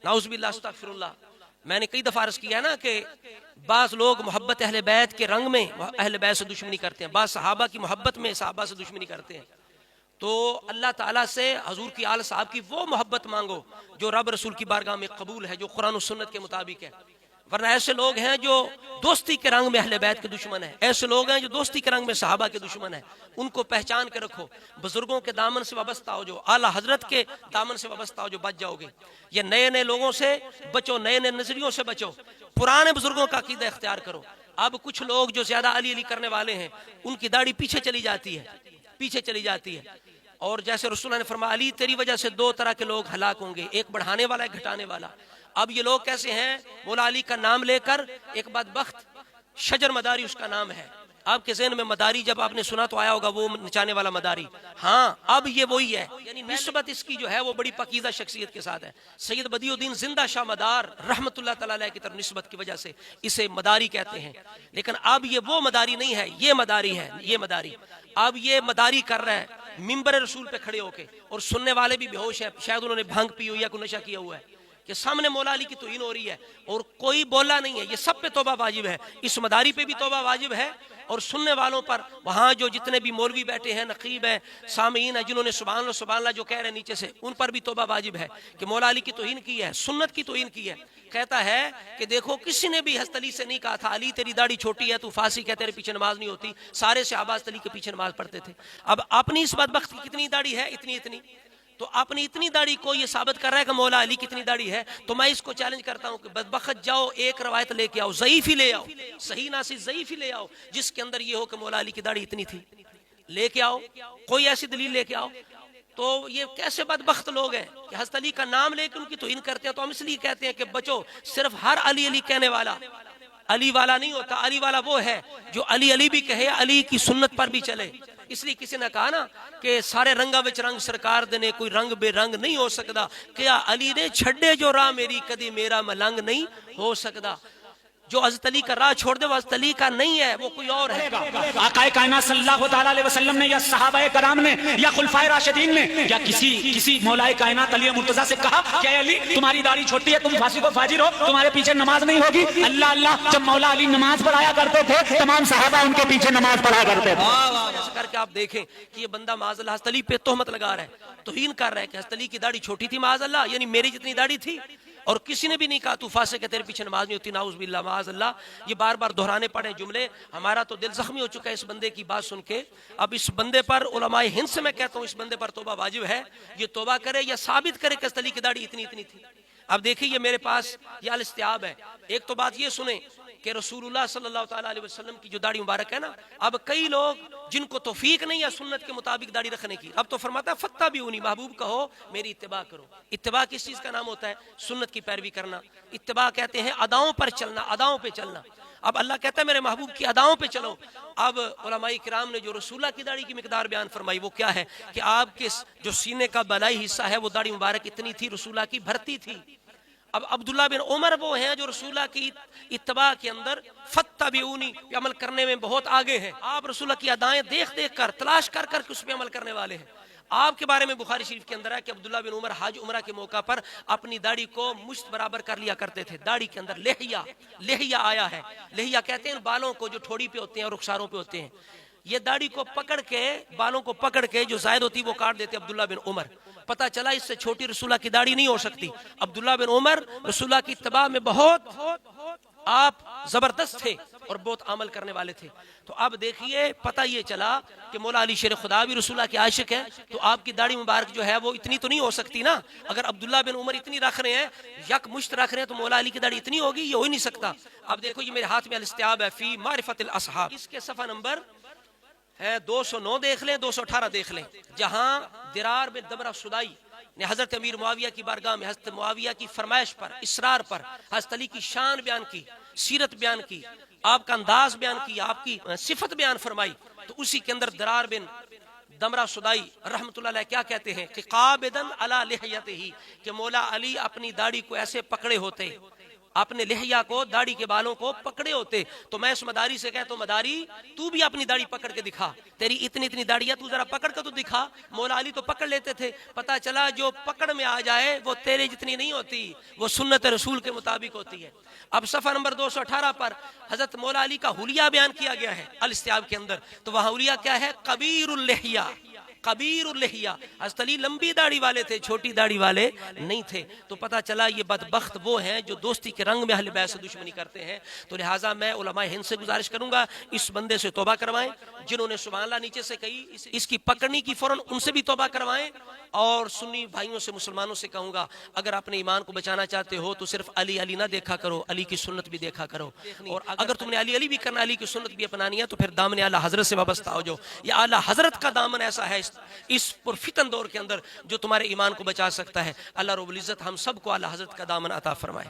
نعوذ باللہ استغفر اللہ. میں نے کئی دفعہ عرض کیا ہے نا کہ بعض لوگ محبت اہل بیت کے رنگ میں اہل بیت سے دشمنی کرتے ہیں، بعض صحابہ کی محبت میں صحابہ سے دشمنی کرتے ہیں. تو اللہ تعالیٰ سے حضور کی آل صاحب کی وہ محبت مانگو جو رب رسول کی بارگاہ میں قبول ہے، جو قرآن و سنت کے مطابق ہے. ورنہ ایسے لوگ ہیں جو دوستی کے رنگ میں اہل بیت کے دشمن ہیں، ایسے لوگ ہیں جو دوستی کے رنگ میں صحابہ کے دشمن ہیں. ان کو پہچان کے رکھو، بزرگوں کے دامن سے وابستہ ہو، جو اعلیٰ حضرت کے دامن سے وابستہ ہو، جو بچ جاؤ گے. یہ نئے نئے لوگوں سے بچو، نئے نئے نظریوں سے بچو، پرانے بزرگوں کا عقیدہ اختیار کرو. اب کچھ لوگ جو زیادہ علی علی کرنے والے ہیں ان کی داڑھی پیچھے چلی جاتی ہے، پیچھے چلی جاتی ہے. اور جیسے رسول اللہ نے فرمایا علی تیری وجہ سے دو طرح کے لوگ ہلاک ہوں گے، ایک بڑھانے والا ایک گھٹانے والا. اب یہ لوگ کیسے ہیں؟ مولا علی کا نام لے کر ایک بدبخت شجر مداری اس کا نام ہے. آپ کے ذہن میں مداری جب آپ نے سنا تو آیا ہوگا وہ نچانے والا مداری. ہاں اب یہ وہی ہے، یعنی نسبت اس کی جو ہے وہ بڑی پاکیزہ شخصیت کے ساتھ ہے. سید بدیع الدین زندہ شاہ مدار رحمت اللہ تعالی علیہ کی طرف نسبت کی وجہ سے اسے مداری کہتے ہیں. لیکن اب یہ وہ مداری نہیں ہے، یہ مداری ہے، یہ مداری. اب یہ مداری کر رہا ہے منبر رسول پہ کھڑے ہو کے، اور سننے والے بھی بے ہوش ہیں، شاید انہوں نے بھنگ پی ہوئی یا کوئی نشہ کیا ہوا ہے، کہ سامنے مولا علی کی توہین ہو رہی ہے اور کوئی بولا نہیں ہے. یہ سب پہ توبہ واجب ہے، اس مداری پہ بھی توبہ واجب ہے، اور سننے والوں پر وہاں جو جتنے بھی مولوی بیٹھے ہیں، نقیب ہیں، سامعین ہیں، جنہوں نے سبحان اللہ سبحان اللہ جو کہہ رہے ہیں نیچے سے، ان پر بھی توبہ واجب ہے کہ مولا علی کی توہین کی ہے، سنت کی توہین کی ہے. کہتا ہے کہ دیکھو کسی نے بھی حضرت علی سے نہیں کہا تھا علی تیری داڑھی چھوٹی ہے تو فاسق ہے، تیرے پیچھے نماز نہیں ہوتی. سارے صحابہ حضرت علی کے پیچھے نماز پڑھتے تھے. اب اپنی اس بدبخت کی کتنی داڑھی ہے؟ اتنی اتنی. تو اپنی اتنی داڑھی کو یہ ثابت کر رہا ہے کہ مولا علی کتنی داڑھی ہے. تو میں اس کو چیلنج کرتا ہوں کہ بدبخت جاؤ ایک روایت لے کے آؤ، ضعیف ہی لے آؤ، صحیح نہ صحیح ضعیف ہی لے آؤ جس کے اندر یہ ہو کہ مولا علی کی داڑھی اتنی تھی. لے کے آؤ کوئی ایسی دلیل لے کے آؤ. تو یہ کیسے بدبخت لوگ ہیں کہ حضرت علی کا نام لے کے ان کی توہین کرتے ہیں. تو ہم اس لیے کہتے ہیں کہ بچو، صرف ہر علی علی کہنے والا علی والا نہیں ہوتا. علی والا وہ ہے جو علی علی بھی کہے، علی کی سنت پر بھی چلے. اس لیے کسی نے کہا نا کہ سارے رنگا وچ رنگ سرکار دے نے، کوئی رنگ بے رنگ نہیں ہو سکتا. کیا علی نے چھڑے جو راہ میری، کدی میرا ملنگ نہیں ہو سکتا. جو حضرت علی کا راہ چھوڑ دے وہ حضرت علی کا نہیں ہے، وہ کوئی اور ہے. آقا کائنات صلی اللہ تعالی علیہ وسلم نے یا صحابہ کرام نے یا خلفائے راشدین نے یا کسی مولا کائنات علی مرتضیٰ سے کہا کہ اے علی تمہاری داڑھی چھوٹی ہے، تم فاسق و فاجر ہو، تمہارے پیچھے نماز نہیں ہوگی؟ اللہ اللہ. جب مولا علی نماز پڑھایا کرتے تھے تمام صحابہ ان کے پیچھے نماز پڑھا کرتے تھے. ایسا کر کے آپ دیکھیں کہ یہ بندہ معاذ اللہ حضرت علی پہ تہمت لگا رہا ہے، توہین کر رہا ہے کہ حضرت علی کی داڑھی چھوٹی تھی معاذ اللہ، یعنی میری جتنی داڑھی تھی. اور کسی نے بھی نہیں کہا تو فاسق ہے، تیرے پیچھے نماز نہیں ہوتی. نعوذ باللہ معاذ اللہ. یہ بار بار دہرانے پڑے جملے. ہمارا تو دل زخمی ہو چکا ہے اس بندے کی بات سن کے. اب اس بندے پر علماء ہند سے میں کہتا ہوں اس بندے پر توبہ واجب ہے. یہ توبہ کرے یا ثابت کرے کہ حضرت علی کی داڑھی اتنی اتنی تھی. اب دیکھیں یہ میرے پاس یہ الاستیاب ہے. ایک تو بات یہ سنیں کہ رسول اللہ صلی اللہ تعالیٰ علیہ وسلم کی جو داڑھی مبارک ہے نا، اب کئی لوگ جن کو توفیق نہیں ہے سنت کے مطابق داڑھی رکھنے کی، اب تو فرماتا ہے فتبعونی، محبوب کہو میری اتباع کرو. اتباع کس چیز کا نام ہوتا ہے؟ سنت کی پیروی کرنا. اتباع کہتے ہیں اداؤں پر چلنا، اداؤں پہ چلنا. اب اللہ کہتا ہے میرے محبوب کی اداؤں پہ چلو. اب علماء کرام نے جو رسول اللہ کی داڑھی کی مقدار بیان فرمائی وہ کیا ہے کہ آپ کے جو سینے کا بالائی حصہ ہے وہ داڑھی مبارک اتنی تھی، رسول اللہ کی بھرتی تھی. اب عبداللہ بن عمر وہ ہیں جو رسول اللہ کی اتباع کے اندر فتبعونی پہ عمل کرنے میں بہت آگے ہیں. آپ رسول اللہ کی ادائیں دیکھ دیکھ کر تلاش کر کر کے اس پہ عمل کرنے والے ہیں. آپ کے بارے میں بخاری شریف کے اندر ہے کہ عبداللہ بن عمر حج عمرہ کے موقع پر اپنی داڑھی کو مشت برابر کر لیا کرتے تھے. داڑھی کے اندر لحیہ آیا ہے. لحیہ کہتے ہیں بالوں کو جو ٹھوڑی پہ ہوتے ہیں اور رخساروں پہ ہوتے ہیں. یہ داڑھی کو پکڑ کے، بالوں کو پکڑ کے جو زائد ہوتی وہ کاٹ دیتے عبداللہ بن عمر. پتہ چلا اس سے چھوٹی رسول اللہ کی داڑھی نہیں ہو سکتی. عبداللہ بن عمر رسول اللہ کی اتباع میں بہت آپ زبردست تھے اور بہت عمل کرنے والے تھے. تو اب دیکھیے پتہ یہ چلا کہ مولا علی شیر خدا بھی رسول اللہ کے عاشق ہیں، تو آپ کی داڑھی مبارک جو ہے وہ اتنی تو نہیں ہو سکتی نا. اگر عبداللہ بن عمر اتنی رکھ رہے ہیں، یک مشت رکھ رہے ہیں، تو مولا علی کی داڑھی اتنی ہوگی؟ یہ ہو ہی نہیں سکتا. اب دیکھو یہ میرے ہاتھ میں الاستیاب ہے فی معرفت الاصحاب، اس کے صفحہ نمبر ہے 209 دیکھ لیں، 218 دیکھ لیں، جہاں درار بن دمرہ سدائی نے حضرت امیر معاویہ کی بارگاہ میں حضرت معاویہ کی فرمائش پر، اصرار پر حضرت علی کی شان بیان کی، سیرت بیان کی، آپ کا انداز بیان کی، آپ کی صفت بیان فرمائی. تو اسی کے اندر درار بن دمرہ سدائی رحمت اللہ علیہ کیا کہتے ہیں کہ قابدن علی لحیتہ، کہ مولا علی اپنی داڑھی کو ایسے پکڑے ہوتے اپنے لحیہ کو داڑھی کے بالوں کو پکڑے ہوتے تو میں اس مداری سے کہتا ہوں مداری تو بھی اپنی داڑھی پکڑ کے دکھا, تیری اتنی اتنی داڑھی ہے تو ذرا پکڑ کے تو دکھا. مولا علی تو پکڑ لیتے تھے, پتہ چلا جو پکڑ میں آ جائے وہ تیرے جتنی نہیں ہوتی, وہ سنت رسول کے مطابق ہوتی ہے. اب صفحہ نمبر 218 پر حضرت مولا علی کا حلیہ بیان کیا گیا ہے الاستیاب کے اندر, تو وہاں حلیہ کیا ہے؟ کبیر اللحیہ, کبیر اللحیہ. حضرت علی لمبی داڑھی والے تھے, چھوٹی داڑھی والے نہیں تھے. تو پتہ چلا یہ بدبخت وہ ہیں جو دوستی کے رنگ میں اہل بیت سے دشمنی کرتے ہیں. تو لہٰذا میں علماء ہند سے گزارش کروں گا اس بندے سے توبہ کروائیں, جنہوں نے سبحان اللہ نیچے سے کہی اس کی پکڑنی کی فوراً ان سے بھی توبہ کروائیں. اور سنی بھائیوں سے مسلمانوں سے کہوں گا اگر اپنے ایمان کو بچانا چاہتے ہو تو صرف علی علی نہ دیکھا کرو, علی کی سنت بھی دیکھا کرو. اور اگر تم نے علی علی بھی کرنا, علی کی سنت بھی اپنانی ہے, تو پھر دامن اعلی حضرت سے وابستہ ہو جاؤ. یہ اعلی حضرت کا دامن ایسا ہے اس پرفتن دور کے اندر جو تمہارے ایمان کو بچا سکتا ہے. اللہ رب العزت ہم سب کو اعلی حضرت کا دامن عطا فرمائے.